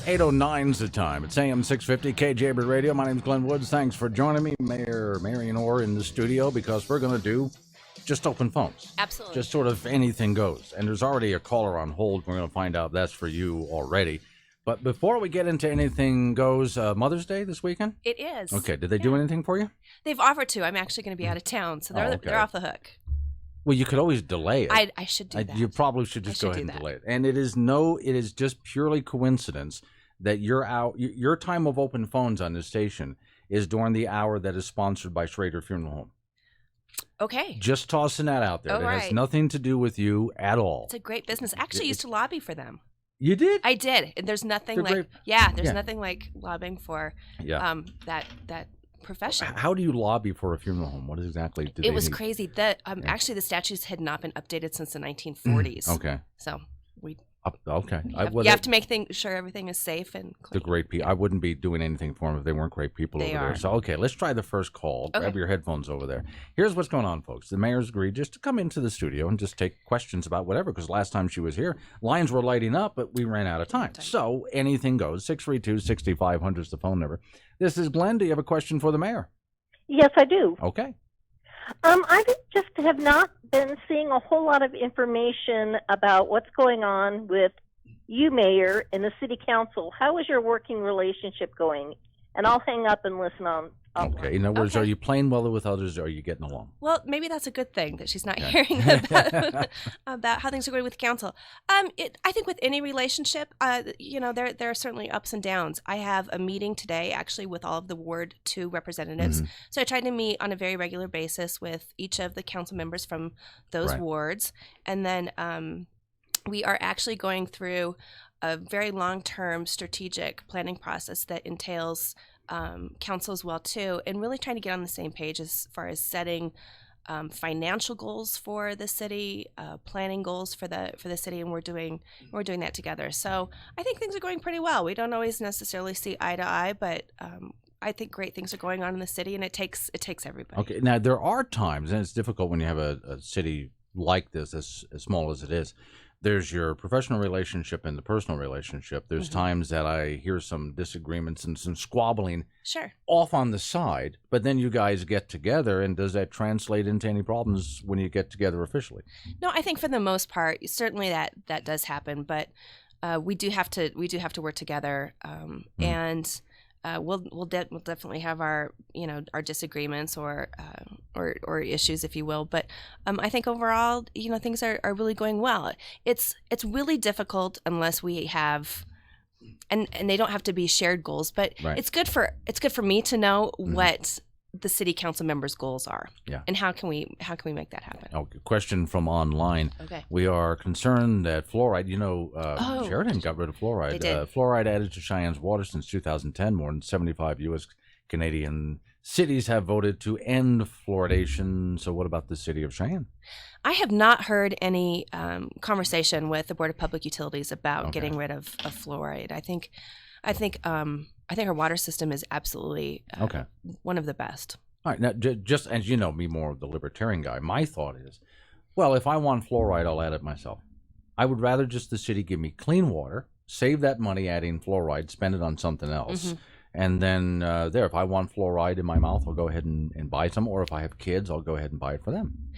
8:09's the time. It's AM 650 KGAB Radio. My name's Glenn Woods. Thanks for joining me, Mayor Marion Orr, in the studio, because we're going to do just open phones. Absolutely. Just sort of anything goes. And there's already a caller on hold. We're going to find out that's for you already. But before we get into anything goes, Mother's Day this weekend? It is. Okay. Did they do anything for you? They've offered to. I'm actually going to be out of town, so they're off the hook. Well, you could always delay it. I should do that. You probably should just go ahead and delay it. And it is just purely coincidence that your time of open phones on this station is during the hour that is sponsored by Schrader Funeral Home. Okay. Just tossing that out there. It has nothing to do with you at all. It's a great business. I actually used to lobby for them. You did? I did. And there's nothing nothing like lobbying for that profession. How do you lobby for a funeral home? What exactly do they It was need? crazy. Actually, the statutes had not been updated since the 1940s. Okay. So we... Okay. You have to make sure everything is safe and clean. The great people. I wouldn't be doing anything for them if they weren't great people over there. So, okay, let's try the first call. Okay. Grab your headphones over there. Here's what's going on, folks. The mayor's agreed just to come into the studio and just take questions about whatever, because last time she was here, lines were lighting up, but we ran out of time. So anything goes. 632-6500 is the phone number. This is Glenn. Do you have a question for the mayor? Yes, I do. Okay. I just have not been seeing a whole lot of information about what's going on with you, Mayor, and the City Council. How is your working relationship going? And I'll hang up and listen on. Okay. In other words, are you playing well with others, or are you getting along? Well, maybe that's a good thing that she's not hearing about how things are going with the council. I think with any relationship, there are certainly ups and downs. I have a meeting today, actually, with all of the Ward 2 representatives. Mm-hmm. So I try to meet on a very regular basis with each of the council members from those wards. And then we are actually going through a very long-term strategic planning process that entails council as well too, and really trying to get on the same page as far as setting financial goals for the city, planning goals for the city, and we're doing that together. So I think things are going pretty well. We don't always necessarily see eye to eye, but I think great things are going on in the city, and it takes everybody. Okay, now there are times, and it's difficult when you have a city like this, as small as it is. There's your professional relationship and the personal relationship. There's times that I hear some disagreements and some squabbling off on the side, but then you guys get together, and does that translate into any problems when you get together officially? No, I think for the most part, certainly that does happen, but we do have to work together, and we'll definitely have our disagreements or issues, if you will. But I think overall, things are really going well. It's really difficult unless we have, and they don't have to be shared goals. But it's good for me to know what the city council members' goals are, and how can we make that happen? Okay. Question from online. Okay. We are concerned that fluoride. Sheridan got rid of fluoride. They did. Fluoride added to Cheyenne's water since 2010. More than 75 U.S. Canadian cities have voted to end fluoridation. So, what about the city of Cheyenne? I have not heard any conversation with the Board of Public Utilities about getting rid of fluoride. I think our water system is absolutely one of the best. All right. Now, just as you know me, more of the libertarian guy, my thought is, well, if I want fluoride, I'll add it myself. I would rather just the city give me clean water, save that money adding fluoride, spend it on something else. And then if I want fluoride in my mouth, I'll go ahead and buy some. Or if I have kids, I'll go ahead and buy it for them.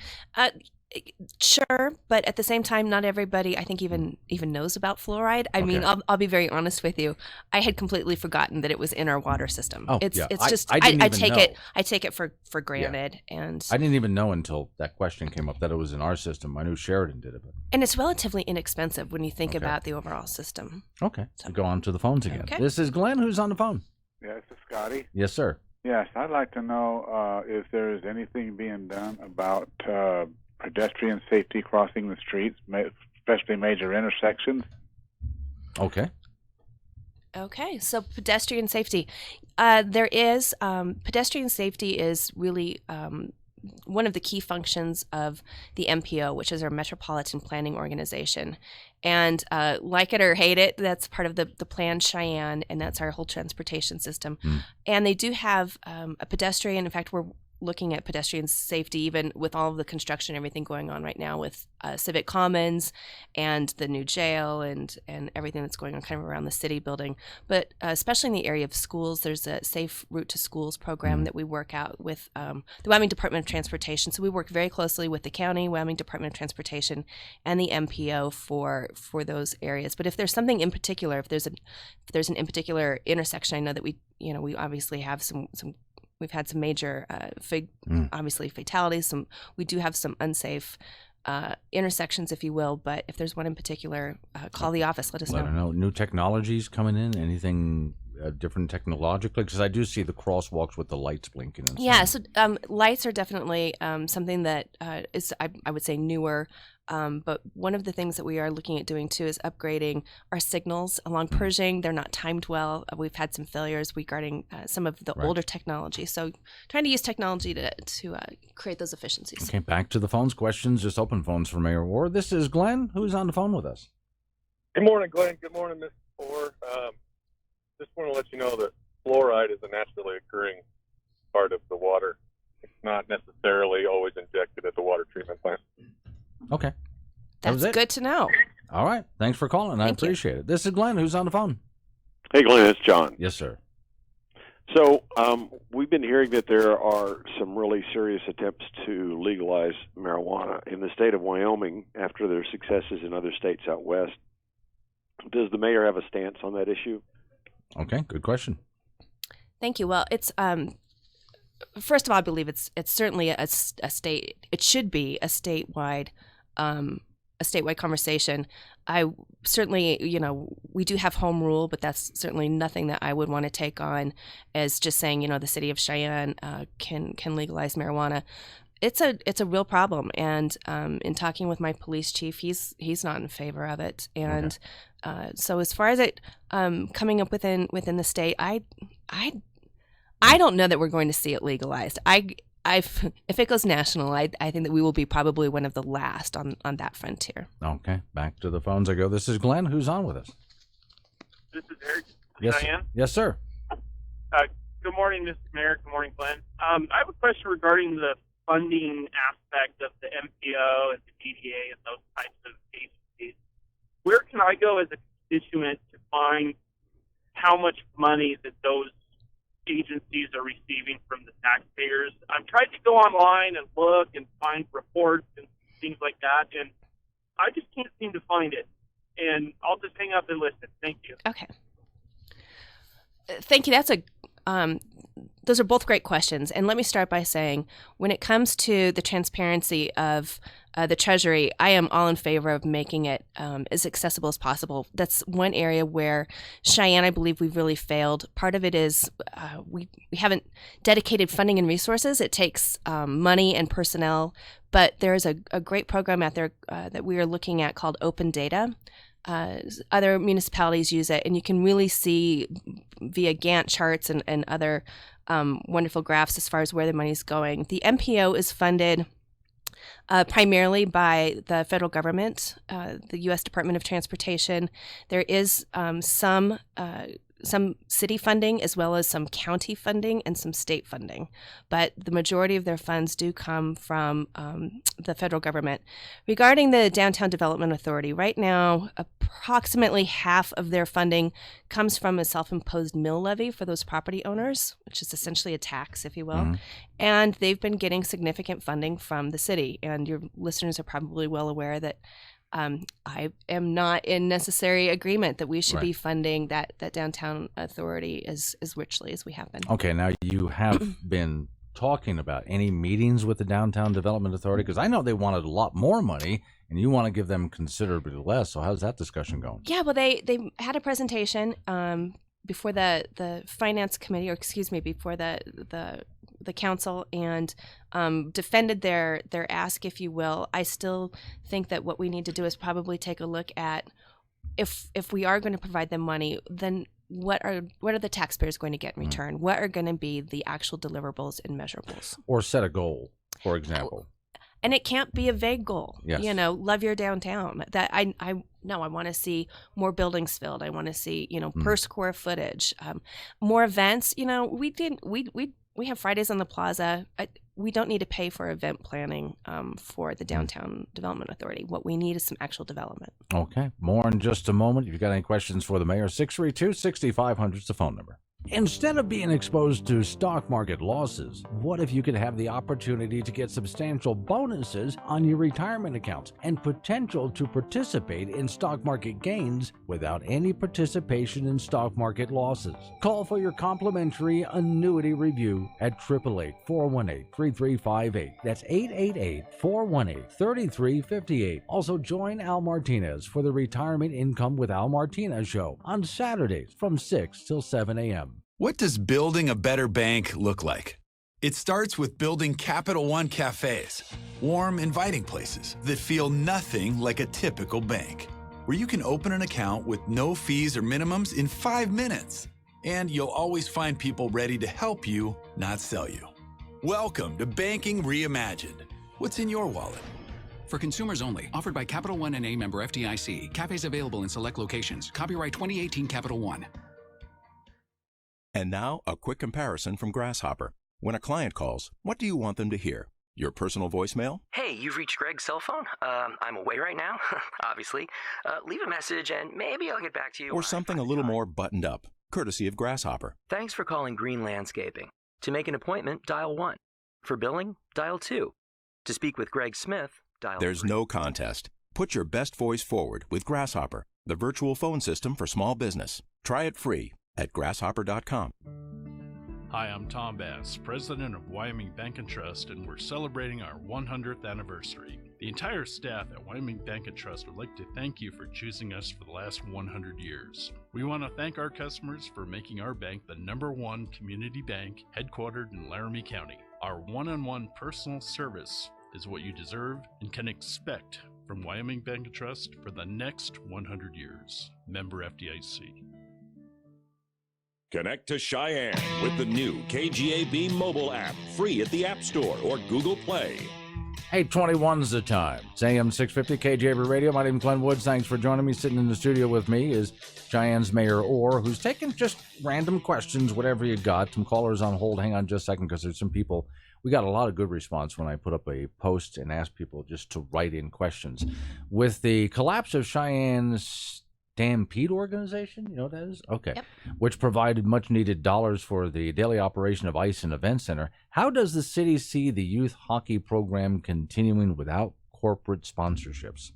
Sure, but at the same time, not everybody, I think, even knows about fluoride. I mean, I'll be very honest with you. I had completely forgotten that it was in our water system. I take it for granted, and I didn't even know until that question came up that it was in our system. I knew Sheridan did it, and it's relatively inexpensive when you think about the overall system. Okay, so go on to the phones again. Okay. This is Glenn. Who's on the phone? Yes, it's Scotty. Yes, sir. Yes, I'd like to know if there is anything being done about pedestrian safety crossing the streets, especially major intersections. Okay, so pedestrian safety. Pedestrian safety is really one of the key functions of the MPO, which is our Metropolitan Planning Organization. And like it or hate it, that's part of the Plan Cheyenne, and that's our whole transportation system. And they do have a pedestrian. In fact, we're looking at pedestrian safety, even with all of the construction and everything going on right now with Civic Commons and the new jail and everything that's going on kind of around the city building. But especially in the area of schools, there's a Safe Route to Schools program that we work out with the Wyoming Department of Transportation. So we work very closely with the county, Wyoming Department of Transportation, and the MPO for those areas. But if there's something in particular, if there's an in particular intersection, I know that we obviously have some we've had some major, obviously fatalities. We do have some unsafe intersections, if you will. But if there's one in particular, call the office. Let us know. New technologies coming in. Anything different technologically? Because I do see the crosswalks with the lights blinking. And yeah. So lights are definitely something that is, I would say, newer. But one of the things that we are looking at doing too is upgrading our signals along Pershing. They're not timed well. We've had some failures regarding some of the older technology. So trying to use technology to create those efficiencies. Okay, back to the phones. Questions, just open phones for Mayor Ward. This is Glenn, who's on the phone with us. Good morning, Glenn. Good morning, Mr. Orr. Just want to let you know that fluoride is a naturally occurring part of the water. It's not necessarily always injected at the water treatment plant. Okay. That's good to know. All right. Thanks for calling. I appreciate it. This is Glenn, who's on the phone. Hey, Glenn, it's John. Yes, sir. So we've been hearing that there are some really serious attempts to legalize marijuana in the state of Wyoming after their successes in other states out west. Does the mayor have a stance on that issue? Okay, good question. Thank you. Well, it's first of all, I believe it's certainly a state. It should be a statewide conversation. I certainly, we do have home rule, but that's certainly nothing that I would want to take on as just saying, the city of Cheyenne can legalize marijuana. It's a real problem, and in talking with my police chief, he's not in favor of it. And so as far as it coming up within the state, I don't know that we're going to see it legalized. If it goes national, I think that we will be probably one of the last on that frontier. Okay, back to the phones I go. This is Glenn, who's on with us. This is Eric. Yes, Cheyenne. yes, sir. Good morning, Mr. Mayor. Good morning, Glenn. I have a question regarding the funding aspect of the MPO and the DDA and those types of agencies. Where can I go as a constituent to find how much money that those agencies are receiving from the taxpayers? I've tried to go online and look and find reports and things like that, and I just can't seem to find it. And I'll just hang up and listen. Thank you. Okay. Thank you. Those are both great questions. And let me start by saying, when it comes to the transparency of the Treasury, I am all in favor of making it as accessible as possible. That's one area where Cheyenne, I believe we've really failed. Part of it is we haven't dedicated funding and resources. It takes money and personnel, but there is a great program out there that we are looking at called Open Data. Other municipalities use it, and you can really see via Gantt charts and other wonderful graphs as far as where the money's going. The MPO is funded primarily by the federal government, the U.S. Department of Transportation. There is some city funding as well as some county funding and some state funding, but the majority of their funds do come from the federal government. Regarding the Downtown Development Authority, right now approximately half of their funding comes from a self-imposed mill levy for those property owners, which is essentially a tax, if you will, and they've been getting significant funding from the city, and your listeners are probably well aware that I am not in necessary agreement that we should be funding that downtown authority as richly as we have been. Okay, now you have been talking about any meetings with the Downtown Development Authority, because I know they wanted a lot more money and you want to give them considerably less. So how's that discussion going? Yeah, well, they had a presentation before the finance committee, or excuse me, before the council, and defended their ask, if you will. I still think that what we need to do is probably take a look at if we are going to provide them money, then what are the taxpayers going to get in return? What are going to be the actual deliverables and measurables? Or set a goal, for example. And it can't be a vague goal. Yes. Love your downtown. That I want to see more buildings filled. I want to see, per square footage, more events. We have Fridays on the Plaza. we don't need to pay for event planning for the Downtown Development Authority. What we need is some actual development. Okay. More in just a moment. If you've got any questions for the mayor, 632-6500 is the phone number. Instead of being exposed to stock market losses, what if you could have the opportunity to get substantial bonuses on your retirement accounts and potential to participate in stock market gains without any participation in stock market losses? Call for your complimentary annuity review at 888-418-3358. That's 888-418-3358. Also join Al Martinez for the Retirement Income with Al Martinez show on Saturdays from 6 till 7 a.m. What does building a better bank look like? It starts with building Capital One cafes, warm, inviting places that feel nothing like a typical bank, where you can open an account with no fees or minimums in 5 minutes. And you'll always find people ready to help you, not sell you. Welcome to Banking Reimagined. What's in your wallet? For consumers only. Offered by Capital One N.A. member FDIC. Cafes available in select locations. Copyright 2018 Capital One. And now, a quick comparison from Grasshopper. When a client calls, what do you want them to hear? Your personal voicemail? Hey, you've reached Greg's cell phone. I'm away right now, obviously. Leave a message and maybe I'll get back to you. Or something a little more buttoned up, courtesy of Grasshopper. Thanks for calling Green Landscaping. To make an appointment, dial 1. For billing, dial 2. To speak with Greg Smith, dial There's 3. no contest. Put your best voice forward with Grasshopper, the virtual phone system for small business. Try it free at grasshopper.com. Hi, I'm Tom Bass, president of Wyoming Bank and Trust, and we're celebrating our 100th anniversary. The entire staff at Wyoming Bank and Trust would like to thank you for choosing us for the last 100 years. We want to thank our customers for making our bank the #1 community bank headquartered in Laramie County. Our one-on-one personal service is what you deserve and can expect from Wyoming Bank and Trust for the next 100 years. Member FDIC. Connect to Cheyenne with the new KGAB mobile app, free at the App Store or Google Play. 8:21's the time. It's AM 650 KGAB Radio. My name is Glenn Woods. Thanks for joining me. Sitting in the studio with me is Cheyenne's Mayor Orr, who's taking just random questions, whatever you got. Some callers on hold. Hang on just a second, because there's some people. We got a lot of good response when I put up a post and asked people just to write in questions. With the collapse of Cheyenne's Stampede organization, you know what that is? Okay. Yep. Which provided much needed dollars for the daily operation of Ice and Event Center. How does the city see the youth hockey program continuing without corporate sponsorships?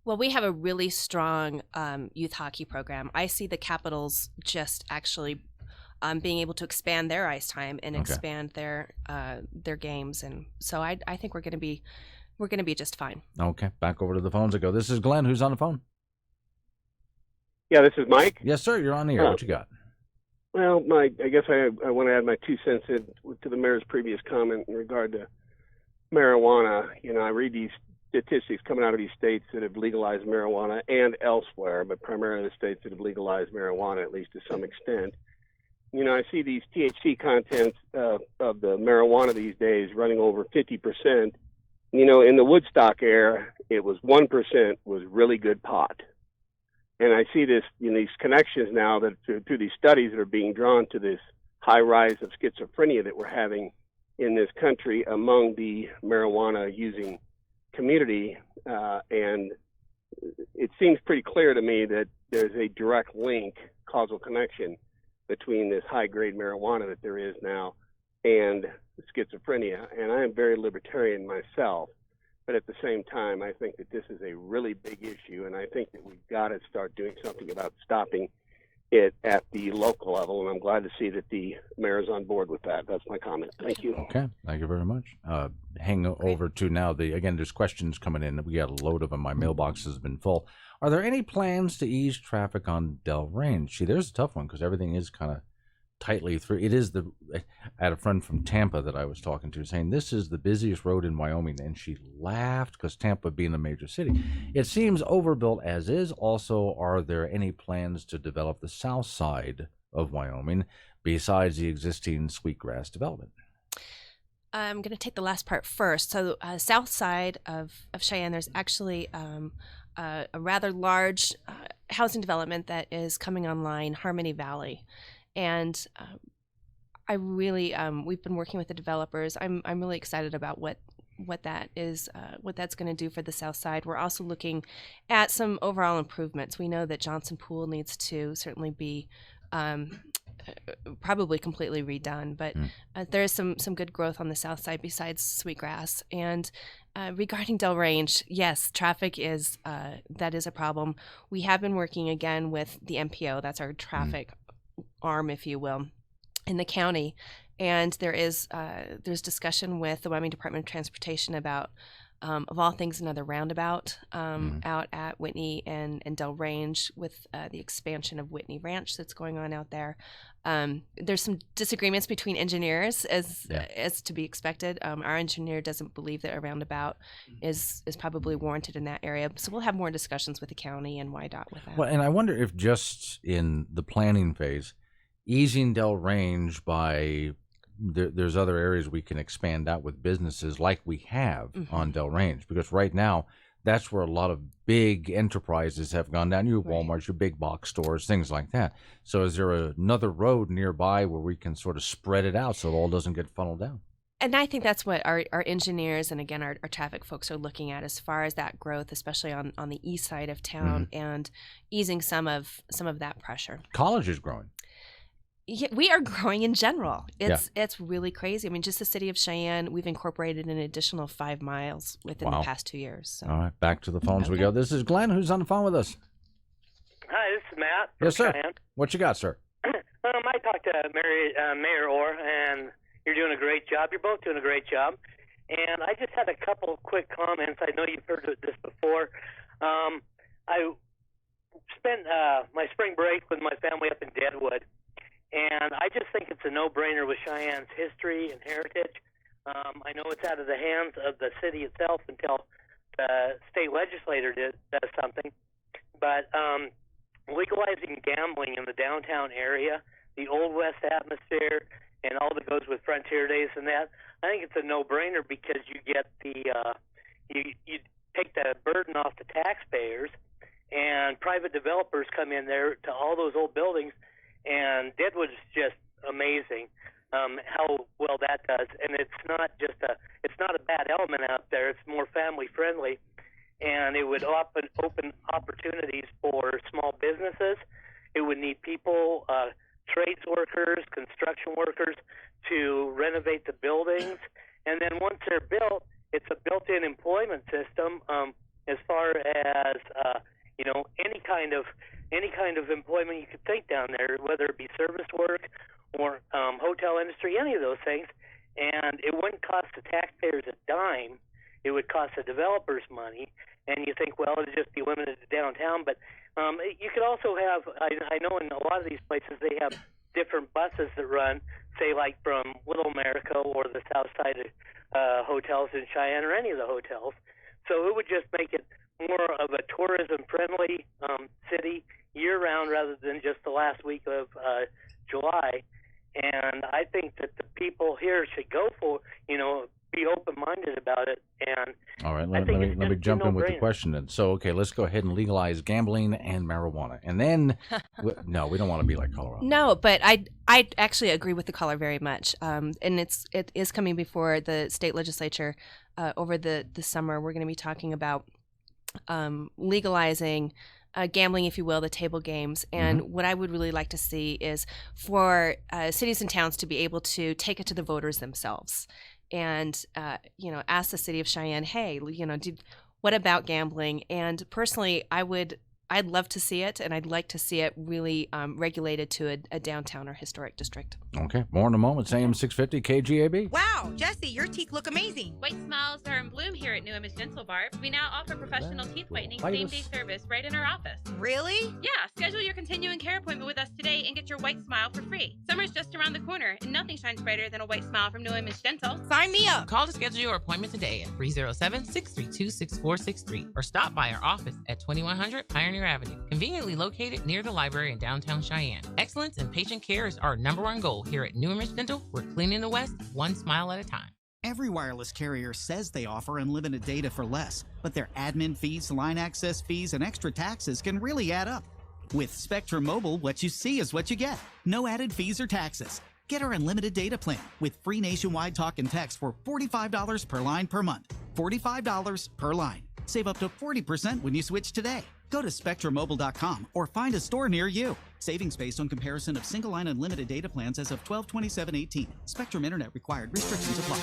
Well, we have a really strong youth hockey program. I see the Capitals just actually being able to expand their ice time and expand their games, and so I think we're going to be just fine. Okay, back over to the phones I go. This is Glenn. Who's on the phone? Yeah, this is Mike. Yes, sir. You're on the air. What you got? Well, I guess I want to add my 2 cents to the mayor's previous comment in regard to marijuana. You know, I read these statistics coming out of these states that have legalized marijuana and elsewhere, but primarily the states that have legalized marijuana, at least to some extent. You know, I see these THC contents of the marijuana these days running over 50%. You know, in the Woodstock era, it was 1% was really good pot. And I see this, you know, these connections now that through these studies that are being drawn to this high rise of schizophrenia that we're having in this country among the marijuana using community. And it seems pretty clear to me that there's a direct link, causal connection between this high grade marijuana that there is now and schizophrenia. And I am very libertarian myself. But at the same time, I think that this is a really big issue, and I think that we've got to start doing something about stopping it at the local level, and I'm glad to see that the mayor is on board with that. That's my comment. Thank you. Okay, thank you very much. Hang over to now, again, there's questions coming in. We got a load of them. My mailbox has been full. Are there any plans to ease traffic on Del Range? See, there's a tough one because everything is kind of tightly through. It is I had a friend from Tampa that I was talking to saying this is the busiest road in Wyoming, and she laughed because Tampa being a major city. It seems overbuilt as is. Also, are there any plans to develop the south side of Wyoming besides the existing Sweetgrass development? I'm going to take the last part first. So south side of Cheyenne, there's actually a rather large housing development that is coming online, Harmony Valley. And I really we've been working with the developers. I'm really excited about what that is, what that's going to do for the South Side. We're also looking at some overall improvements. We know that Johnson Pool needs to certainly be probably completely redone, but there is some good growth on the South Side besides Sweetgrass. And regarding Delrange, yes, traffic is that is a problem. We have been working again with the MPO. That's our traffic arm, if you will, in the county. And there's discussion with the Wyoming Department of Transportation about, of all things, another roundabout out at Whitney and Delrange with the expansion of Whitney Ranch that's going on out there. There's some disagreements between engineers, as to be expected. Our engineer doesn't believe that a roundabout is probably warranted in that area. So we'll have more discussions with the county and YDOT with that. Well, and I wonder if just in the planning phase, easing Delrange by there's other areas we can expand out with businesses like we have on Delrange, because right now that's where a lot of big enterprises have gone down. Your Walmarts, your big box stores, things like that. So is there another road nearby where we can sort of spread it out so it all doesn't get funneled down? And I think that's what our engineers and, again, our traffic folks are looking at as far as that growth, especially on the east side of town, and easing some of that pressure. College is growing. Yeah, we are growing in general. It's really crazy. I mean, just the city of Cheyenne, we've incorporated an additional 5 miles within the past 2 years. So. All right, back to the phones we go. This is Glenn, who's on the phone with us. Hi, this is Matt. Yes, sir. Cheyenne. What you got, sir? I talked to Mayor Orr, and you're doing a great job. You're both doing a great job. And I just had a couple of quick comments. I know you've heard of this before. I spent my spring break with my family up in Deadwood. And I just think it's a no-brainer with Cheyenne's history and heritage. I know it's out of the hands of the city itself until the state legislator does something. But legalizing gambling in the downtown area, the Old West atmosphere, and all that goes with Frontier Days and that, I think it's a no-brainer because you get the you take the burden off the taxpayers, and private developers come in there to all those old buildings. And Deadwood's just amazing how well that does, and it's not a bad element out there. It's more family friendly, and it would open opportunities for small businesses. It would need people, trades workers, construction workers, to renovate the buildings, and then once they're built, it's a built-in employment system as far as any kind of employment you could think down there, whether it be service work or hotel industry, any of those things. And it wouldn't cost the taxpayers a dime. It would cost the developers money. And you think, well, it'd just be limited to downtown. But you could also have, I know in a lot of these places they have different buses that run, say like from Little America or the South Side hotels in Cheyenne or any of the hotels. So it would just make it more of a tourism-friendly city year-round rather than just the last week of July. And I think that the people here should go for, be open-minded about it. And all right, let me jump in with the question then. So, okay, let's go ahead and legalize gambling and marijuana. And then, no, we don't want to be like Colorado. No, but I actually agree with the caller very much. And it is coming before the state legislature over the summer. We're going to be talking about legalizing gambling, if you will, the table games. And what I would really like to see is for cities and towns to be able to take it to the voters themselves and, ask the city of Cheyenne, hey, what about gambling? And personally, I'd love to see it, and I'd like to see it really regulated to a downtown or historic district. Okay, more in a moment. It's AM 650 KGAB. Wow, Jesse, your teeth look amazing. White smiles are in bloom here at New Image Dental Bar. We now offer professional teeth whitening same-day service right in our office. Really? Yeah, schedule your continuing care appointment with us today and get your white smile for free. Summer's just around the corner, and nothing shines brighter than a white smile from New Image Dental. Sign me up. Call to schedule your appointment today at 307-632-6463 or stop by our office at 2100 Pioneer Avenue, conveniently located near the library in downtown Cheyenne. Excellence and patient care is our #1 goal here at New Image Dental. We're cleaning the West one smile at a time. Every wireless carrier says they offer unlimited data for less, but their admin fees, line access fees, and extra taxes can really add up. With Spectrum Mobile, what you see is what you get. No added fees or taxes. Get our unlimited data plan with free nationwide talk and text for $45 per line per month. $45 per line. Save up to 40% when you switch today. Go to SpectrumMobile.com or find a store near you. Savings based on comparison of single-line unlimited data plans as of 12/27/18. Spectrum Internet required. Restrictions apply.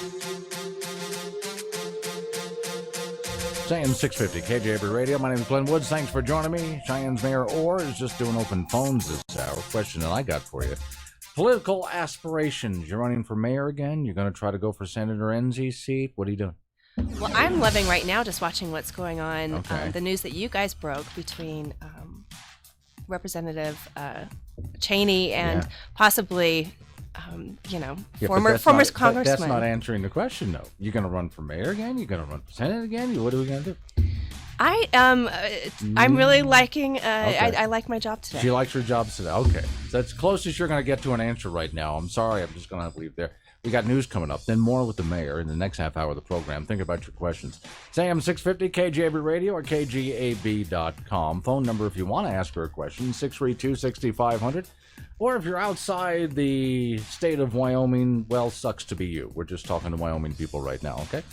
Cheyenne 650 KGAB Radio. My name is Glenn Woods. Thanks for joining me. Cheyenne's Mayor Orr is just doing open phones this hour. Question that I got for you. Political aspirations. You're running for mayor again? You're going to try to go for Senator Enzi's seat? What are you doing? Well, I'm loving right now just watching what's going on. Okay. The news that you guys broke between Representative Cheney and possibly, former congressman. That's not answering the question, though. You're going to run for mayor again? You're going to run for Senate again? What are we going to do? I'm really liking. Okay. I like my job today. She likes her job today. Okay, that's closest you're going to get to an answer right now. I'm sorry. I'm just going to have to leave there. We got news coming up, then more with the mayor in the next half hour of the program. Think about your questions. It's AM 650 KGAB Radio or KGAB.com. Phone number if you want to ask her a question, 632-6500. Or if you're outside the state of Wyoming, well, sucks to be you. We're just talking to Wyoming people right now, okay?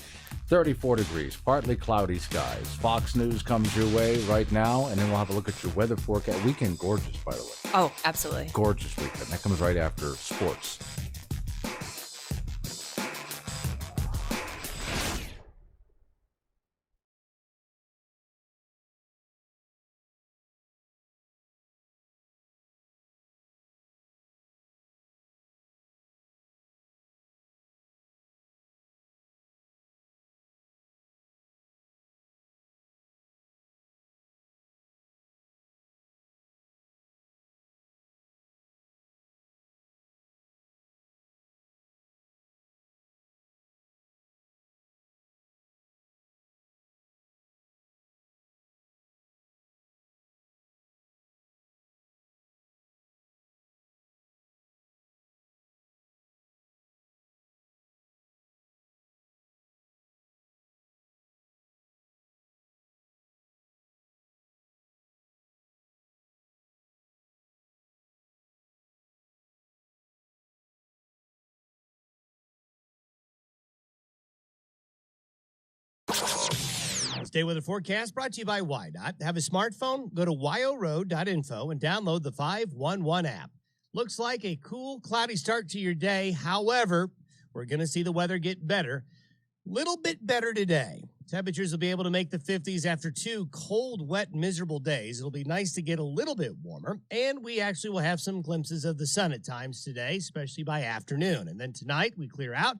34 degrees, partly cloudy skies. Fox News comes your way right now, and then we'll have a look at your weather forecast. Weekend gorgeous, by the way. Oh, absolutely. Gorgeous weekend. That comes right after sports. Stay with the forecast brought to you by YDOT. Have a smartphone? Go to yoroad.info and download the 511 app. Looks like a cool, cloudy start to your day. However, we're going to see the weather get better. Little bit better today. Temperatures will be able to make the 50s after 2 cold, wet, miserable days. It'll be nice to get a little bit warmer, and we actually will have some glimpses of the sun at times today, especially by afternoon. And then tonight, we clear out.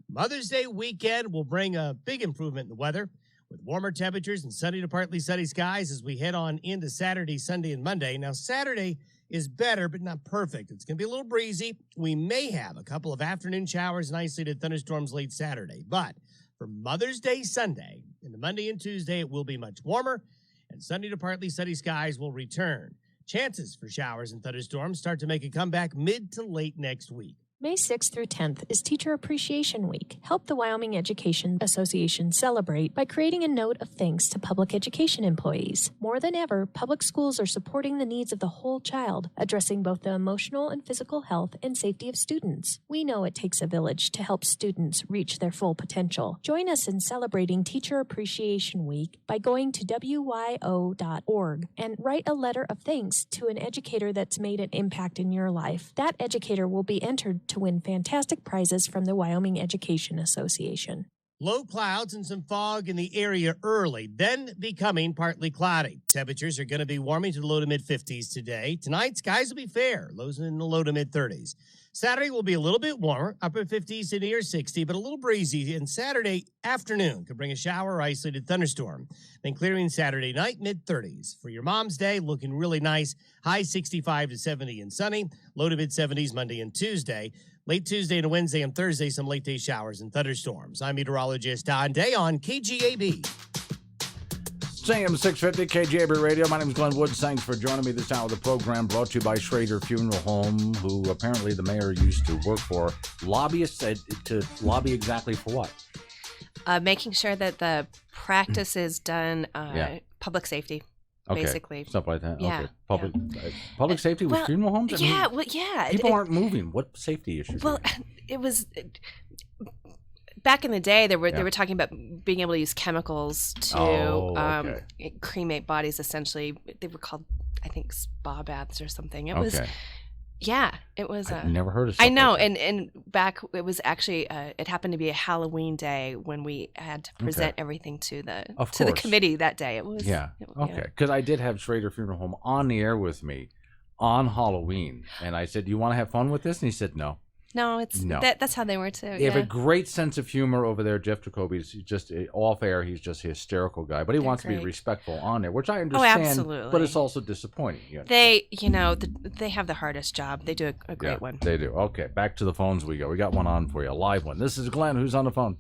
Mother's Day weekend will bring a big improvement in the weather with warmer temperatures and sunny to partly sunny skies as we head on into Saturday, Sunday, and Monday. Now, Saturday is better, but not perfect. It's going to be a little breezy. We may have a couple of afternoon showers and isolated thunderstorms late Saturday, but for Mother's Day Sunday and the Monday and Tuesday, it will be much warmer, and sunny to partly sunny skies will return. Chances for showers and thunderstorms start to make a comeback mid to late next week. May 6th through 10th is Teacher Appreciation Week. Help the Wyoming Education Association celebrate by creating a note of thanks to public education employees. More than ever, public schools are supporting the needs of the whole child, addressing both the emotional and physical health and safety of students. We know it takes a village to help students reach their full potential. Join us in celebrating Teacher Appreciation Week by going to wyo.org and write a letter of thanks to an educator that's made an impact in your life. That educator will be entered to win fantastic prizes from the Wyoming Education Association. Low clouds and some fog in the area early, then becoming partly cloudy. Temperatures are going to be warming to the low to mid-50s today. Tonight, skies will be fair, lows in the low to mid-30s. Saturday will be a little bit warmer, upper 50s to near 60, but a little breezy. And Saturday afternoon could bring a shower or isolated thunderstorm. Then clearing Saturday night, mid-30s. For your Mom's Day, looking really nice. High 65 to 70 and sunny. Low to mid-70s Monday and Tuesday. Late Tuesday to Wednesday and Thursday, some late day showers and thunderstorms. I'm meteorologist Don Day on KGAB. AM 650 KGAB Radio. My name is Glenn Woods. Thanks for joining me this hour of the program, brought to you by Schrader Funeral Home, who apparently the mayor used to work for. Lobbyists to lobby exactly for what? Making sure that the practice is done, public safety. Okay. basically. Stuff like that. Yeah. Okay. Public safety with Well, funeral homes? I mean, yeah, well, yeah. people aren't moving. What safety issues? Well, it was back in the day. They were Yeah. talking about being able to use chemicals to okay. cremate bodies. Essentially, they were called, I think, spa baths or something. It was. Okay. Yeah, it was. I've never heard of. I Stuff know, like that. and back it was actually it happened to be a Halloween day when we had to present everything to the course. committee that day. It was Yeah. Okay. Because I did have Schrader Funeral Home on the air with me on Halloween, and I said, "Do you want to have fun with this?" And he said, "No." No, it's No. that's how they were too. They have yeah. a great sense of humor over there. Jeff Jacoby's just off air. He's just a hysterical guy, but he wants to be great. respectful on there, which I understand. absolutely. But it's also disappointing. Yeah. They, they have the hardest job. They do a great one. They do. Okay, back to the phones we go. We got one on for you, a live one. This is Glenn. Who's on the phone?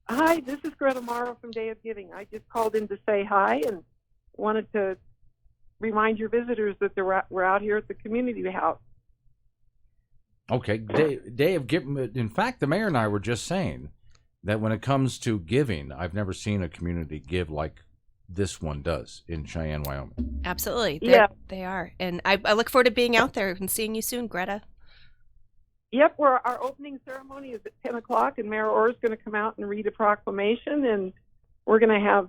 Hi, this is Greta Morrow from Day of Giving. I just called in to say hi and wanted to remind your visitors that we're out here at the community house. Okay, day of giving. In fact, the mayor and I were just saying that when it comes to giving, I've never seen a community give like this one does in Cheyenne, Wyoming. Absolutely. Yeah. They are. And I look forward to being out there and seeing you soon, Greta. Yep, our opening ceremony is at 10 o'clock, and Mayor Orr is going to come out and read a proclamation, and we're going to have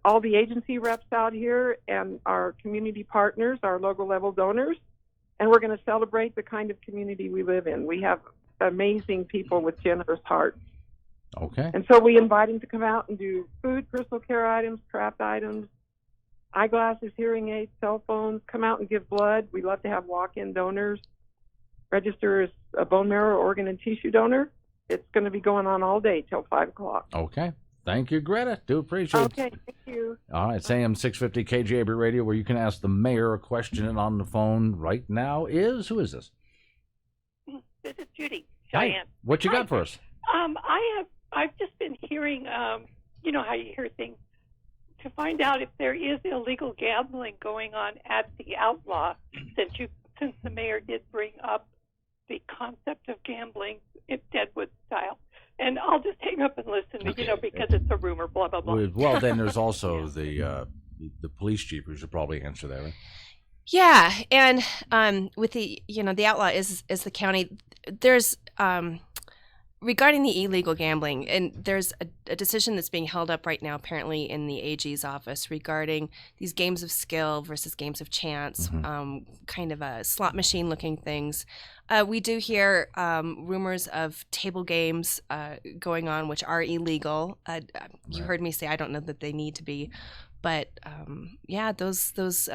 all the agency reps out here and our community partners, our local level donors, and we're going to celebrate the kind of community we live in. We have amazing people with generous hearts. Okay. And so we invite them to come out and do food, personal care items, craft items, eyeglasses, hearing aids, cell phones, come out and give blood. We love to have walk-in donors, register as a bone marrow, organ, and tissue donor. It's going to be going on all day till 5 o'clock. Okay. Thank you, Greta. Do appreciate it. Okay, thank you. All right, it's AM 650 KGAB Radio, where you can ask the mayor a question. And on the phone right now is, who is this? This is Judy, Hi. Cheyenne. What you got for us? I've just been hearing, you know how you hear things, to find out if there is illegal gambling going on at the Outlaw, since the mayor did bring up the concept of gambling in Deadwood style. And I'll just hang up and listen, because it's a rumor, blah, blah, blah. Well, then there's also the police chief who should probably answer that, right? Yeah, and with the the Outlaw is the county. There's regarding the illegal gambling, and there's a decision that's being held up right now, apparently in the AG's office, regarding these games of skill versus games of chance, kind of a slot machine looking things. We do hear rumors of table games going on, which are illegal. You heard me say I don't know that they need to be, but those.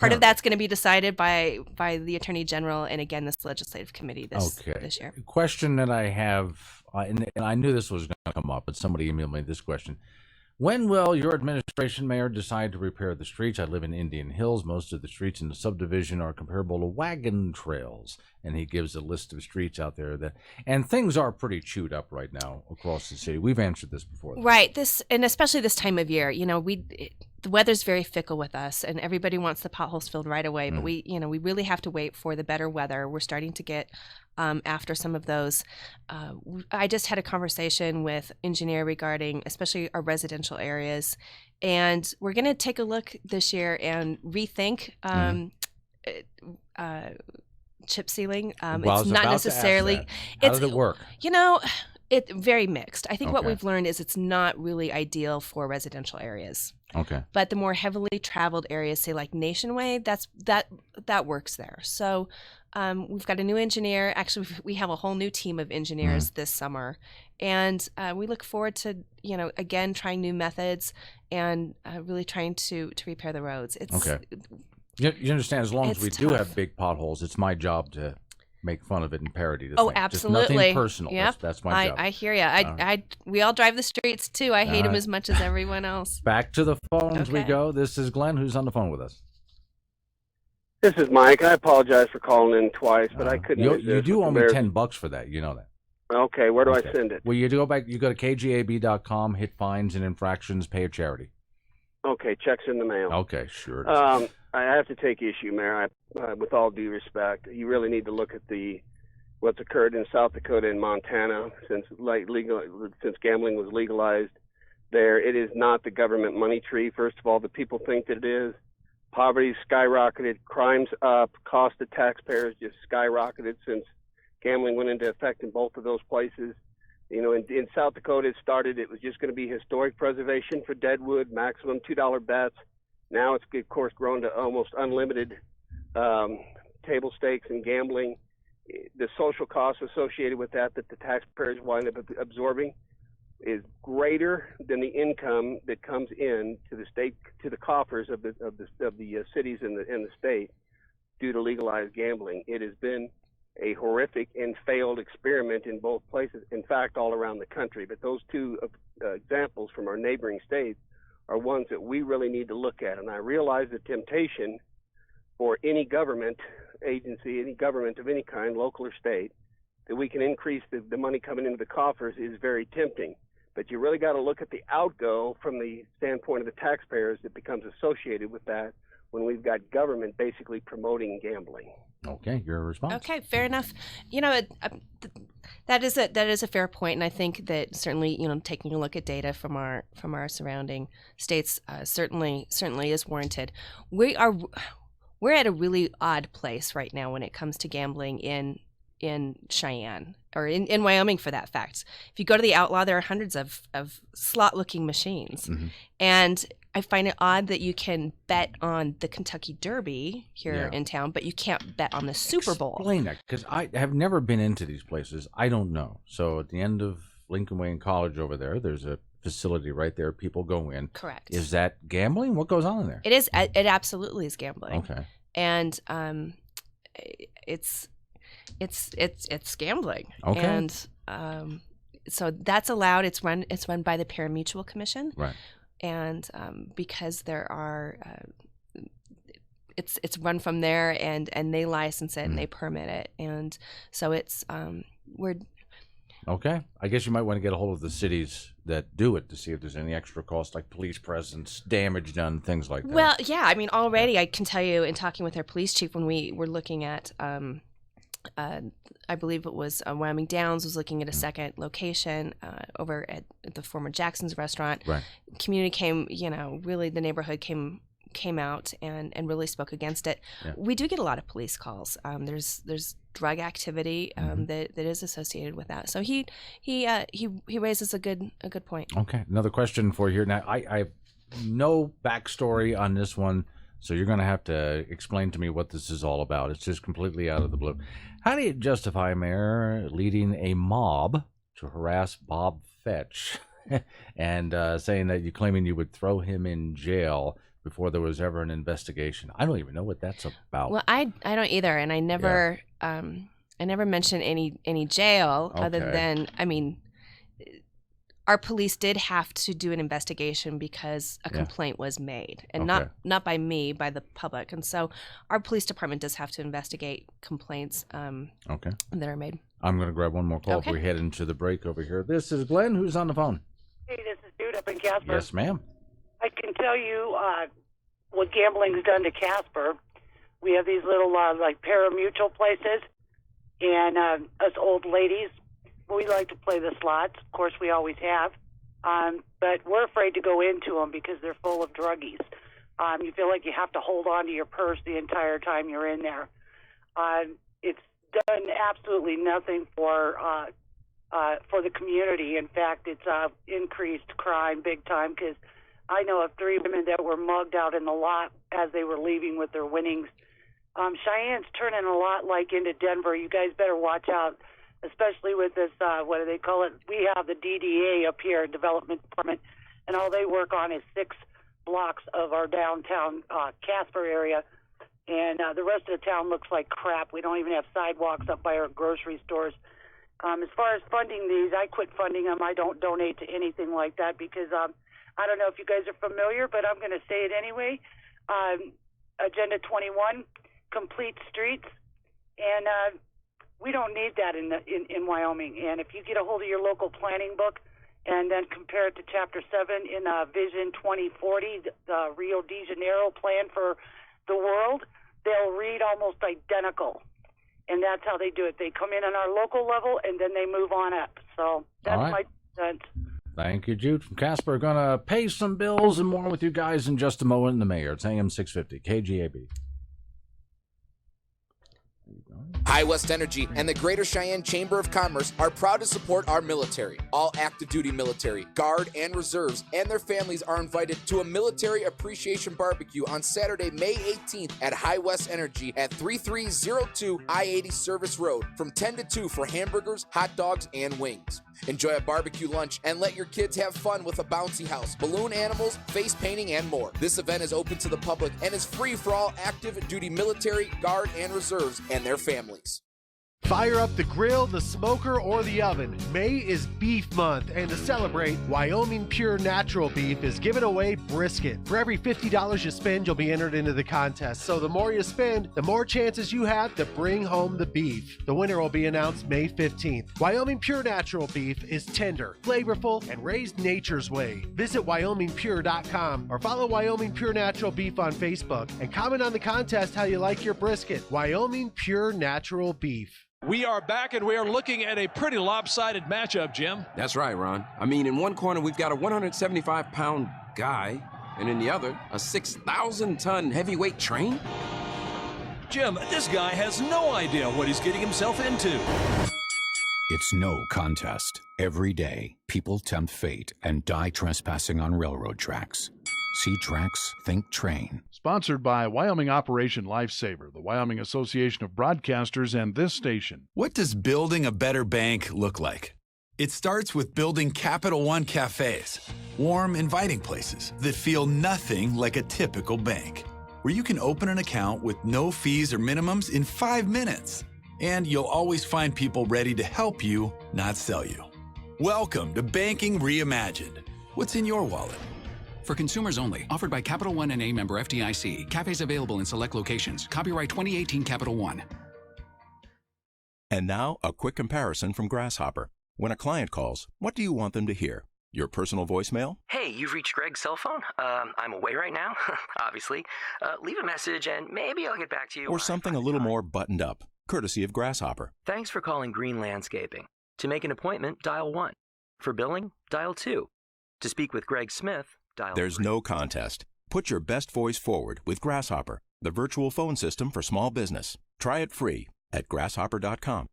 Part of that's going to be decided by the Attorney General and again this legislative committee this year. Question that I have, and I knew this was going to come up, but somebody emailed me this question. When will your administration, Mayor, decide to repair the streets? I live in Indian Hills. Most of the streets in the subdivision are comparable to wagon trails. And he gives a list of streets out there and things are pretty chewed up right now across the city. We've answered this before. Right. And especially this time of year, the weather's very fickle with us, and everybody wants the potholes filled right away. But we really have to wait for the better weather. We're starting to get after some of those. I just had a conversation with engineer regarding especially our residential areas, and we're going to take a look this year and rethink chip sealing. It's not necessarily. How does it work? It's very mixed. I think what we've learned is it's not really ideal for residential areas. Okay. But the more heavily traveled areas, say like Nationway, that works there. So we've got a new engineer. Actually, we have a whole new team of engineers this summer, and we look forward to again trying new methods and really trying to repair the roads. It's okay. You understand? As long as we do tough. have big potholes, it's my job to make fun of it and parody the Oh, thing. absolutely. Just nothing personal. Yep. That's my job. I hear you. We all drive the streets too. I hate them as much as everyone else. Back to the phones we go. This is Glenn. Who's on the phone with us? This is Mike. I apologize for calling in twice, but I couldn't. You do owe me $10 for that. You know that. Okay. Where do I send it? Well, you go back. You go to KGAB.com, hit fines and infractions, pay a charity. Okay. Checks in the mail. Okay. Sure. I have to take issue, Mayor. With all due respect, you really need to look at what's occurred in South Dakota and Montana since gambling was legalized. there. It is not the government money tree. First of all, the people think that it is. Poverty's skyrocketed, crime's up, cost to taxpayers just skyrocketed since gambling went into effect in both of those places. In South Dakota, it was just going to be historic preservation for Deadwood, maximum $2 bets. Now it's, of course, grown to almost unlimited table stakes and gambling. The social costs associated with that the taxpayers wind up absorbing is greater than the income that comes in to the state, to the coffers of the cities in the state due to legalized gambling. It has been a horrific and failed experiment in both places, in fact, all around the country. But those two examples from our neighboring states are ones that we really need to look at. And I realize the temptation for any government agency, any government of any kind, local or state, that we can increase the money coming into the coffers is very tempting. But you really got to look at the outgo from the standpoint of the taxpayers that becomes associated with that when we've got government basically promoting gambling. Okay, your response. Okay, fair enough. That is a fair point, and I think that certainly taking a look at data from our surrounding states certainly is warranted. We're at a really odd place right now when it comes to gambling in Cheyenne, or in Wyoming for that fact. If you go to the Outlaw, there are hundreds of slot-looking machines. Mm-hmm. And I find it odd that you can bet on the Kentucky Derby here in town, but you can't bet on the Super Bowl. Explain that, because I have never been into these places. I don't know. So at the end of Lincoln Way and College over there's a facility right there. People go in. Correct. Is that gambling? What goes on in there? It is. It absolutely is gambling. Okay. And it's gambling. Okay. And so that's allowed. It's run by the Parimutuel Commission. Right. And because there are, it's run from there, and they license it and they permit it, and so it's we're. Okay, I guess you might want to get a hold of the cities that do it to see if there's any extra cost, like police presence, damage done, things like that. Well, yeah, I mean, already I can tell you in talking with our police chief when we were looking at. I believe it was Wyoming Downs was looking at a second location over at the former Jackson's restaurant. Right. Community came, really the neighborhood came out and really spoke against it. Yeah. We do get a lot of police calls. There's drug activity that is associated with that. So he raises a good point. Okay, another question for you here. Now I have no backstory on this one, so you're going to have to explain to me what this is all about. It's just completely out of the blue. How do you justify, Mayor, leading a mob to harass Bob Fetch and saying that you're claiming you would throw him in jail before there was ever an investigation? I don't even know what that's about. Well, I don't either, and I never mentioned any jail other than, I mean, our police did have to do an investigation because a complaint was made, and not by me, by the public. And so our police department does have to investigate complaints that are made. I'm going to grab one more call if we head into the break over here. This is Glenn. Who's on the phone? Hey, this is Dude up in Casper. Yes, ma'am. I can tell you what gambling's done to Casper. We have these little like pari-mutuel places, and us old ladies, we like to play the slots. Of course, we always have. But we're afraid to go into them because they're full of druggies. You feel like you have to hold on to your purse the entire time you're in there. It's done absolutely nothing for the community. In fact, it's increased crime big time, because I know of 3 women that were mugged out in the lot as they were leaving with their winnings. Cheyenne's turning a lot like into Denver. You guys better watch out, especially with this, what do they call it? We have the DDA up here, Development Department, and all they work on is 6 blocks of our downtown Casper area, and the rest of the town looks like crap. We don't even have sidewalks up by our grocery stores. As far as funding these, I quit funding them. I don't donate to anything like that because I don't know if you guys are familiar, but I'm going to say it anyway. Agenda 21, complete streets, and we don't need that in Wyoming. And if you get a hold of your local planning book and then compare it to Chapter 7 in Vision 2040, the Rio de Janeiro plan for the world, they'll read almost identical. And that's how they do it. They come in on our local level, and then they move on up. So that's my sense. Thank you, Jude from Casper. Going to pay some bills and more with you guys in just a moment. The mayor. It's AM 650, KGAB. High West Energy and the Greater Cheyenne Chamber of Commerce are proud to support our military. All active duty military, Guard, and Reserves and their families are invited to a Military Appreciation Barbecue on Saturday, May 18th at High West Energy at 3302 I-80 Service Road from 10 to 2 for hamburgers, hot dogs, and wings. Enjoy a barbecue lunch and let your kids have fun with a bouncy house, balloon animals, face painting, and more. This event is open to the public and is free for all active duty military, Guard, and Reserves and their families. Fire up the grill, the smoker, or the oven. May is Beef Month, and to celebrate, Wyoming Pure Natural Beef is giving away brisket. For every $50 you spend, you'll be entered into the contest. So the more you spend, the more chances you have to bring home the beef. The winner will be announced May 15th. Wyoming Pure Natural Beef is tender, flavorful, and raised nature's way. Visit WyomingPure.com or follow Wyoming Pure Natural Beef on Facebook and comment on the contest how you like your brisket. Wyoming Pure Natural Beef. We are back, and we are looking at a pretty lopsided matchup, Jim. That's right, Ron. I mean, in one corner, we've got a 175-pound guy, and in the other, a 6,000-ton heavyweight train. Jim, this guy has no idea what he's getting himself into. It's no contest. Every day, people tempt fate and die trespassing on railroad tracks. See tracks, think train. Sponsored by Wyoming Operation Lifesaver, the Wyoming Association of Broadcasters, and this station. What does building a better bank look like? It starts with building Capital One cafes, warm, inviting places that feel nothing like a typical bank, where you can open an account with no fees or minimums in 5 minutes. And you'll always find people ready to help you, not sell you. Welcome to Banking Reimagined. What's in your wallet? For consumers only. Offered by Capital One and a member FDIC. Cafes available in select locations. Copyright 2018 Capital One. And now, a quick comparison from Grasshopper. When a client calls, what do you want them to hear? Your personal voicemail? Hey, you've reached Greg's cell phone. I'm away right now, obviously. Leave a message and maybe I'll get back to you. Or something a little more buttoned up, courtesy of Grasshopper. Thanks for calling Green Landscaping. To make an appointment, dial 1. For billing, dial 2. To speak with Greg Smith, dial There's 3. no contest. Put your best voice forward with Grasshopper, the virtual phone system for small business. Try it free at grasshopper.com.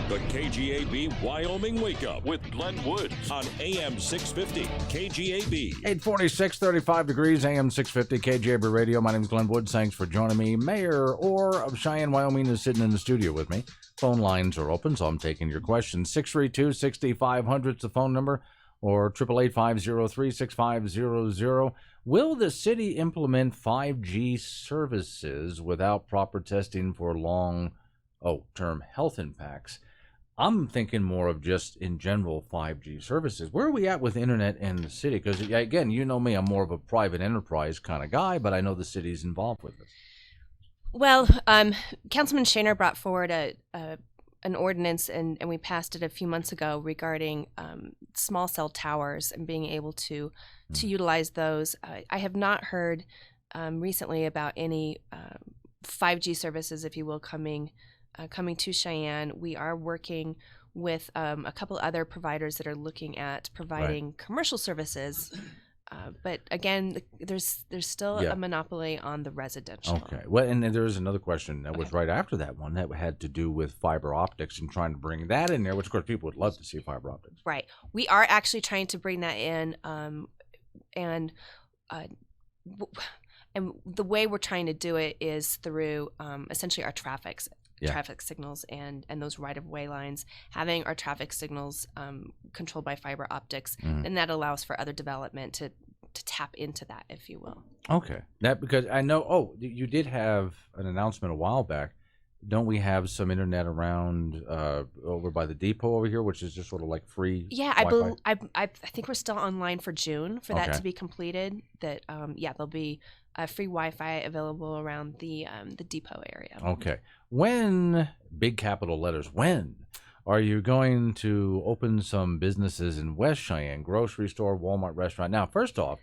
The KGAB Wyoming Wake Up with Glenn Woods on AM 650 KGAB. 846, 35 degrees, AM 650, KGAB Radio. My name is Glenn Woods. Thanks for joining me. Mayor Orr of Cheyenne, Wyoming is sitting in the studio with me. Phone lines are open, so I'm taking your questions. 632-6500 is the phone number, or 888-503-6500. Will the city implement 5G services without proper testing for long-term health impacts? I'm thinking more of just in general 5G services. Where are we at with internet in the city? Because, again, you know me, I'm more of a private enterprise kind of guy, but I know the city's involved with this. Well, Councilman Shaner brought forward an ordinance, and we passed it a few months ago regarding small cell towers and being able to utilize those. I have not heard recently about any 5G services, if you will, coming to Cheyenne. We are working with a couple other providers that are looking at providing commercial services. But again, there's still a monopoly on the residential. Okay. Well, and there is another question that was right after that one that had to do with fiber optics and trying to bring that in there, which of course people would love to see fiber optics. Right. We are actually trying to bring that in, and the way we're trying to do it is through essentially our traffic signals and those right-of-way lines, having our traffic signals controlled by fiber optics, and that allows for other development to tap into that, if you will. Okay. That because I know, you did have an announcement a while back. Don't we have some internet around over by the depot over here, which is just sort of like free? Yeah, Wi-Fi? I think we're still online for June for that to be completed. That there'll be free Wi-Fi available around the depot area. Okay. When, big capital letters, when are you going to open some businesses in West Cheyenne, grocery store, Walmart, restaurant? Now, first off,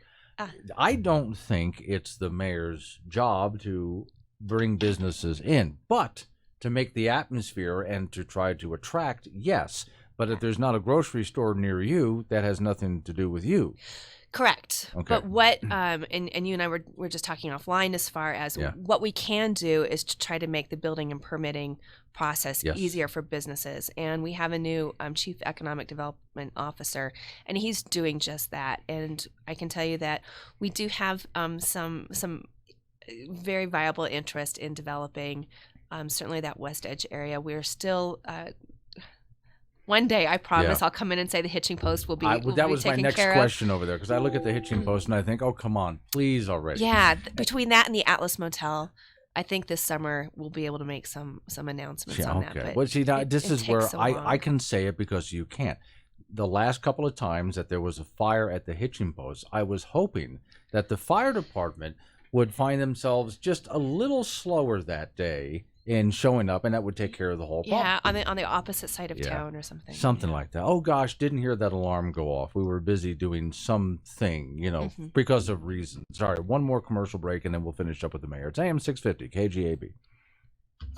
I don't think it's the mayor's job to bring businesses in, but to make the atmosphere and to try to attract, yes. But if there's not a grocery store near you, that has nothing to do with you. Correct. Okay. But what, and you and I were just talking offline as far as what we can do is to try to make the building and permitting process easier for businesses. And we have a new Chief Economic Development Officer, and he's doing just that. And I can tell you that we do have some very viable interest in developing certainly that West Edge area. We're still one day, I promise, I'll come in and say the hitching post will be that was my next care question over there, because I look at the hitching post and I think, oh, come on, please already. Yeah, between that and the Atlas Motel, I think this summer we'll be able to make some announcements on that. But well, see, this is where I can say it because you can't. The last couple of times that there was a fire at the hitching post, I was hoping that the fire department would find themselves just a little slower that day in showing up, and that would take care of the whole problem. Yeah, on the opposite side of town or something. Something like that. Oh gosh, didn't hear that alarm go off. We were busy doing something, because of reasons. Sorry, one more commercial break, and then we'll finish up with the mayor. It's AM 650, KGAB.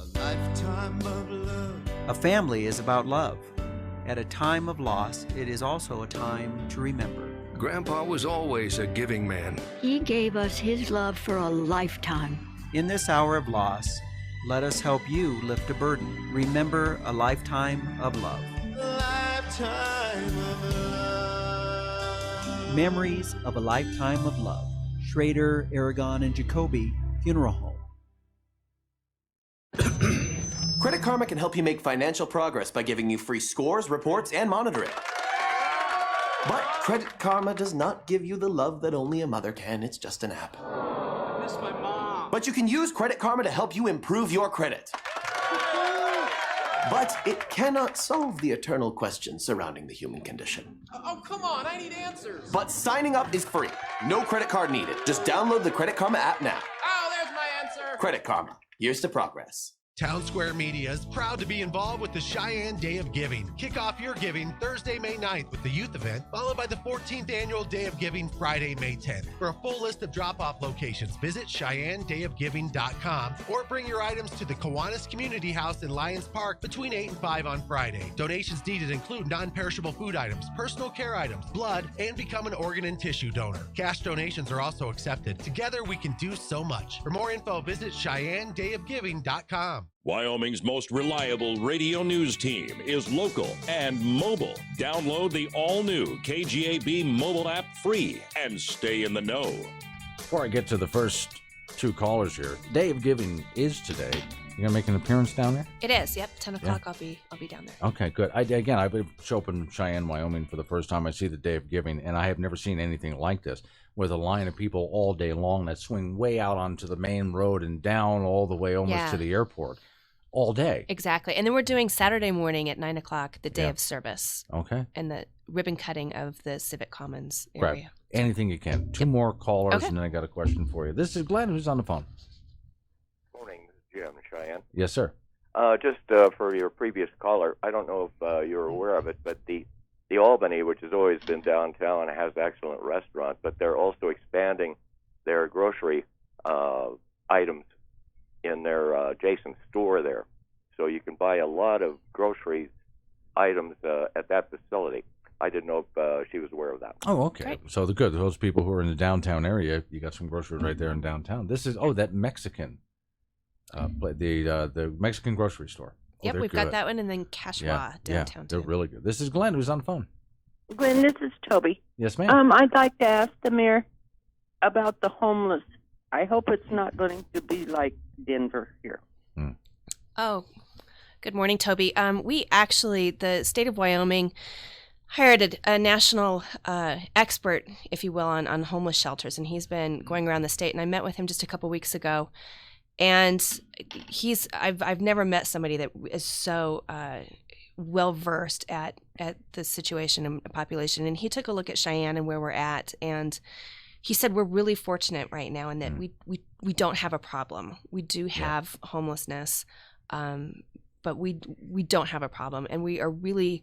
A lifetime of love. A family is about love. At a time of loss, it is also a time to remember. Grandpa was always a giving man. He gave us his love for a lifetime. In this hour of loss, let us help you lift a burden. Remember a lifetime of love. Lifetime of love. Memories of a lifetime of love. Schrader, Aragon, and Jacoby Funeral Home. Credit Karma can help you make financial progress by giving you free scores, reports, and monitoring. But Credit Karma does not give you the love that only a mother can. It's just an app. I miss my mom. But you can use Credit Karma to help you improve your credit. But it cannot solve the eternal questions surrounding the human condition. Oh, come on, I need answers. But signing up is free. No credit card needed. Just download the Credit Karma app now. Oh, there's my answer. Credit Karma. Here's to progress. Town Square Media is proud to be involved with the Cheyenne Day of Giving. Kick off your giving Thursday, May 9th with the youth event, followed by the 14th Annual Day of Giving Friday, May 10th. For a full list of drop-off locations, visit CheyenneDayofGiving.com or bring your items to the Kiwanis Community House in Lions Park between 8 and 5 on Friday. Donations needed include non-perishable food items, personal care items, blood, and become an organ and tissue donor. Cash donations are also accepted. Together, we can do so much. For more info, visit CheyenneDayofGiving.com. Wyoming's most reliable radio news team is local and mobile. Download the all-new KGAB mobile app free and stay in the know. Before I get to the first two callers here, Day of Giving is today. You gonna make an appearance down there? It is. Yep, 10 o'clock. I'll be down there. Okay, good. I show up in Cheyenne, Wyoming for the first time. I see the Day of Giving, and I have never seen anything like this, with a line of people all day long that swing way out onto the main road and down all the way almost to the airport. All day. Exactly. And then we're doing Saturday morning at 9 o'clock, the day of service. Okay. And the ribbon cutting of the Civic Commons Grab area. anything you can. Two more callers, and then I got a question for you. This is Glenn, who's on the phone. Morning, this is Jim, Cheyenne. Yes, sir. Just for your previous caller, I don't know if you're aware of it, but the Albany, which has always been downtown, has excellent restaurant, but they're also expanding their grocery items in their adjacent store there. So you can buy a lot of grocery items at that facility. I didn't know if she was aware of that. Oh, okay. Great. So those people who are in the downtown area, you got some groceries right there in downtown. This is, that Mexican, the Mexican grocery store. Yep, we've got that one, and then Cashwa downtown. Yeah, they're really good. This is Glenn, who's on the phone. Glenn, this is Toby. Yes, ma'am. I'd like to ask the mayor about the homeless. I hope it's not going to be like Denver here. Oh, good morning, Toby. We actually, the state of Wyoming, hired a national expert, if you will, on homeless shelters, and he's been going around the state. And I met with him just a couple weeks ago, and I've never met somebody that is so well versed at the situation and population. And he took a look at Cheyenne and where we're at, and he said we're really fortunate right now in that we don't have a problem. We do have homelessness, but we don't have a problem, and we're really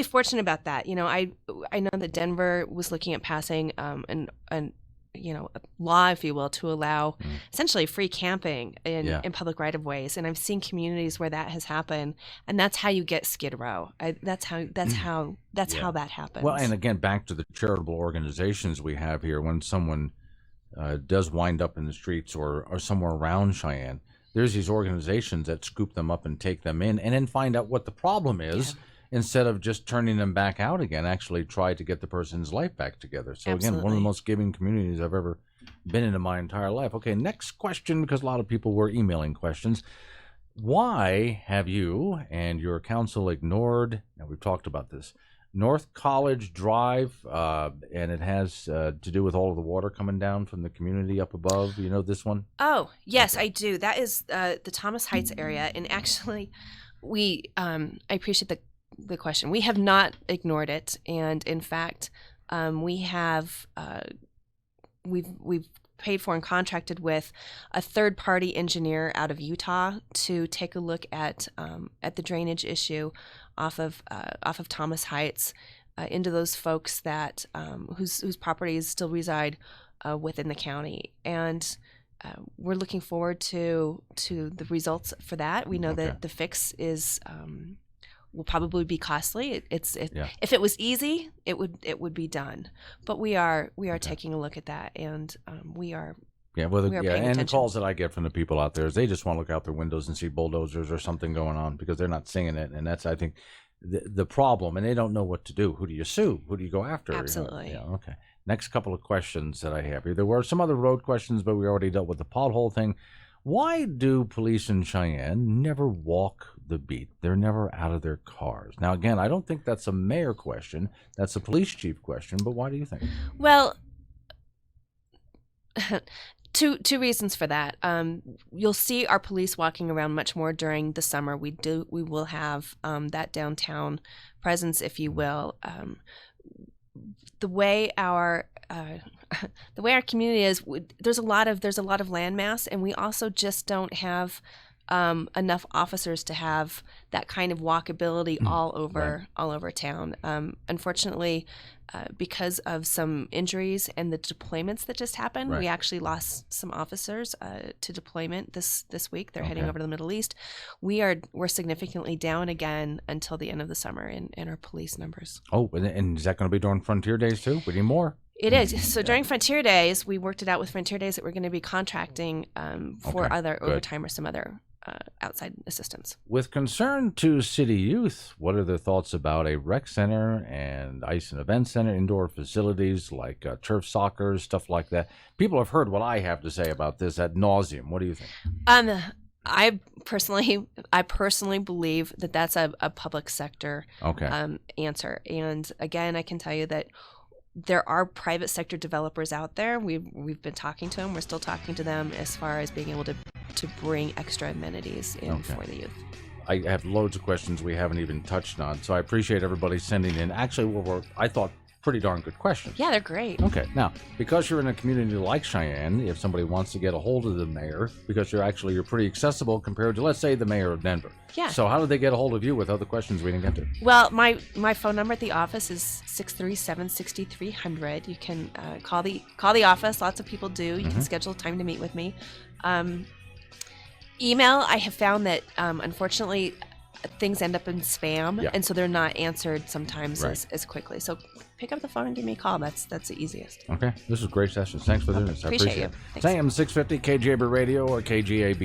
fortunate about that. You know, I know that Denver was looking at passing an law, if you will, to allow essentially free camping in public right of ways. And I've seen communities where that has happened, and that's how you get Skid Row. That's how that happens. Well, and again, back to the charitable organizations we have here. When someone does wind up in the streets or somewhere around Cheyenne, there's these organizations that scoop them up and take them in, and then find out what the problem is. Instead of just turning them back out again, actually try to get the person's life back together. So again, one of the most giving communities I've ever been in my entire life. Okay, next question, because a lot of people were emailing questions. Why have you and your council ignored, and we've talked about this, North College Drive, and it has to do with all of the water coming down from the community up above? You know this one? Oh, yes, I do. That is the Thomas Heights area. And actually, I appreciate the question. We have not ignored it, and in fact, we've paid for and contracted with a third-party engineer out of Utah to take a look at the drainage issue off of Thomas Heights into those folks that whose properties still reside within the county, and we're looking forward to the results for that. We know that the fix is. Will probably be costly. If it was easy, it would be done. But we are taking a look at that, and we are paying attention. The calls that I get from the people out there is they just want to look out their windows and see bulldozers or something going on because they're not seeing it, and that's, I think, the problem. And they don't know what to do. Who do you sue? Who do you go after? Absolutely. Okay. Next couple of questions that I have here. There were some other road questions, but we already dealt with the pothole thing. Why do police in Cheyenne never walk the beat? They're never out of their cars. Now, again, I don't think that's a mayor question. That's a police chief question. But why do you think? Well, two reasons for that. You'll see our police walking around much more during the summer. We will have that downtown presence, if you will. The way our community is, there's a lot of landmass, and we also just don't have enough officers to have that kind of walkability all over town. Unfortunately, because of some injuries and the deployments that just happened, we actually lost some officers to deployment this week. They're heading over to the Middle East. We're significantly down again until the end of the summer in our police numbers. Oh, and is that going to be during Frontier Days too? We need more. It is. So during Frontier Days, we worked it out with Frontier Days that we're going to be contracting for other overtime or some other outside assistance. With concern to city youth, what are their thoughts about a rec center and ice and event center, indoor facilities like turf soccer, stuff like that? People have heard what I have to say about this ad nauseum. What do you think? I personally believe that that's a public sector answer. And again, I can tell you that there are private sector developers out there. We've been talking to them. We're still talking to them as far as being able to bring extra amenities in for the youth. I have loads of questions we haven't even touched on, so I appreciate everybody sending in. Actually, I thought pretty darn good questions. Yeah, they're great. Okay, now, because you're in a community like Cheyenne, if somebody wants to get a hold of the mayor, because you're pretty accessible compared to, let's say, the mayor of Denver. Yeah. So how do they get a hold of you with other questions we didn't get to? Well, my phone number at the office is 637-6300. You can call the office. Lots of people do. You can schedule time to meet with me. Email, I have found that unfortunately things end up in spam, and so they're not answered sometimes as quickly. So pick up the phone and give me a call. That's the easiest. Okay, this is great session. Thanks for doing this. I appreciate it. Thanks. Sam 650 KGAB Radio or KGAB.